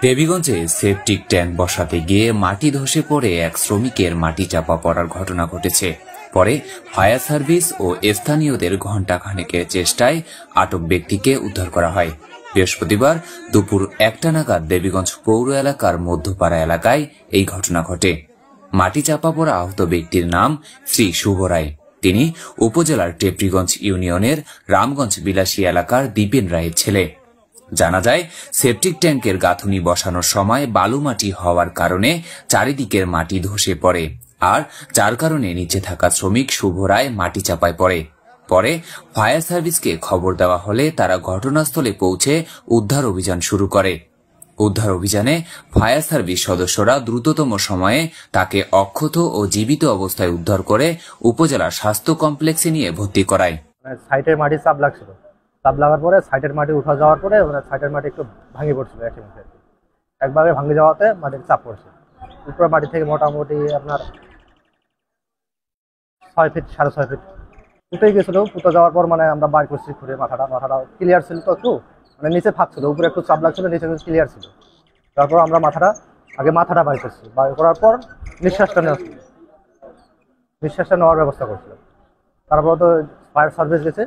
দেবীগঞ্জে septic tank বসাতে গিয়ে মাটি ধসে পড়ে এক শ্রমিকের মাটি চাপা পড়ার ঘটনা ঘটেছে। পরে ফায়ার সার্ভিস ও স্থানীয়দের ঘণ্টাখানেকের চেষ্টায় আটক ব্যক্তিকে উদ্ধার করা হয়। বৃহস্পতিবার দুপুর 1টা নাগাদ দেবীগঞ্জ পৌর এলাকার মধ্যপাড়া এলাকায় এই ঘটনা ঘটে। মাটি চাপা পড়া আহত ব্যক্তির নাম শ্রী শুভ রায়। তিনি উপজেলার টেপরিগঞ্জ ইউনিয়নের রামগঞ্জ বিলাসী এলাকার দীপেন রায়ের ছেলে। জানা যায়, সেপটিক ট্যাঙ্কের গাঁথুনি বসানোর সময় বালু মাটি হওয়ার কারণে চারিদিকের মাটি ধসে পড়ে, আর যার কারণে নিচে থাকা শ্রমিক শুভ রায় মাটি চাপায় পড়ে। পরে ফায়ার সার্ভিসকে খবর দেওয়া হলে তারা ঘটনাস্থলে পৌঁছে উদ্ধার অভিযান শুরু করে। উদ্ধার অভিযানে ফায়ার সার্ভিস সদস্যরা দ্রুততম সময়ে তাকে অক্ষত ও জীবিত অবস্থায় উদ্ধার করে উপজেলা স্বাস্থ্য কমপ্লেক্সে নিয়ে ভর্তি করায়। সাইটের মাটি চাপ লাগছিল, চাপ লাগার পরে সাইটের মাটি উঠা যাওয়ার পরে সাইটের মাটি একটু ভাঙে পড়ছিল, একভাবে ভাঙে যাওয়াতে মাটির চাপ পড়ছে। উপরে মাটি থেকে মোটামুটি আপনার 6 ফিট 6.5 ফিট উঠে গেছিল। পুঁতে যাওয়ার পর আমরা বাইর করছি ঘুরে, মাথাটা ক্লিয়ার ছিল, তো একটু নিচে ফাঁক ছিল, উপরে একটু চাপ লাগছিল, নিচে ক্লিয়ার ছিল। তারপর আমরা মাথাটা বাইর করছি, বাইর করার পর নিঃশ্বাসটা নেওয়ার ব্যবস্থা করছিলাম। তারপর তো ফায়ার সার্ভিস গেছে,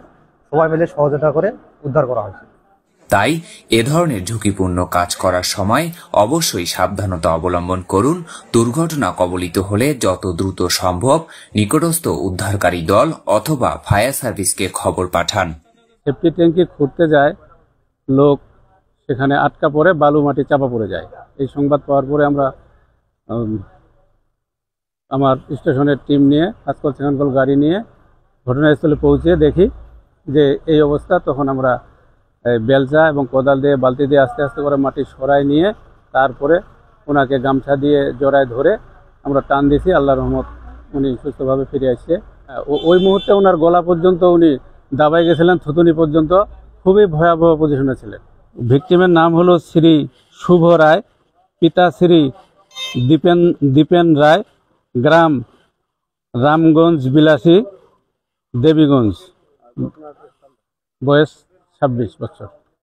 সবাই মিলে সহযোগিতা করে উদ্ধার করা হয়েছে। তাই এ ধরনের ঝুঁকিপূর্ণ কাজ করার সময় অবশ্যই সাবধানতা অবলম্বন করুন। দুর্ঘটনা কবলিত হলে যত দ্রুত সম্ভব নিকটস্থ উদ্ধারকারী দল অথবা ফায়ার সার্ভিসকে খবর পাঠান। সেফটি ট্যাঙ্কি খুঁড়তে যায় লোক, সেখানে আটকা পড়ে বালু মাটি চাপা পড়ে যায়। এই সংবাদ পাওয়ার পরে আমরা আমার স্টেশনের টিম নিয়ে কাজকল সেখানকল গাড়ি নিয়ে ঘটনাস্থলে পৌঁছে দেখি যে এই অবস্থা। তখন আমরা বেলচা এবং কোদাল দিয়ে, বালতি দিয়ে আস্তে আস্তে করে মাটি সরাই নিয়ে তারপরে ওনাকে গামছা দিয়ে জড়ায় ধরে আমরা টান দিয়েছি। আল্লাহর রহমত উনি সুস্থভাবে ফিরে আসছে। ওই মুহূর্তে ওনার গলা পর্যন্ত উনি দাবায় গেছিলেন, থুতুনি পর্যন্ত, খুবই ভয়াবহ পজিশনে ছিলেন। ভিকটিমের নাম হলো শ্রী শুভ রায়, পিতা শ্রী দীপেন রায়, গ্রাম রামগঞ্জ বিলাসী, দেবীগঞ্জ, বয়স 26 বছর।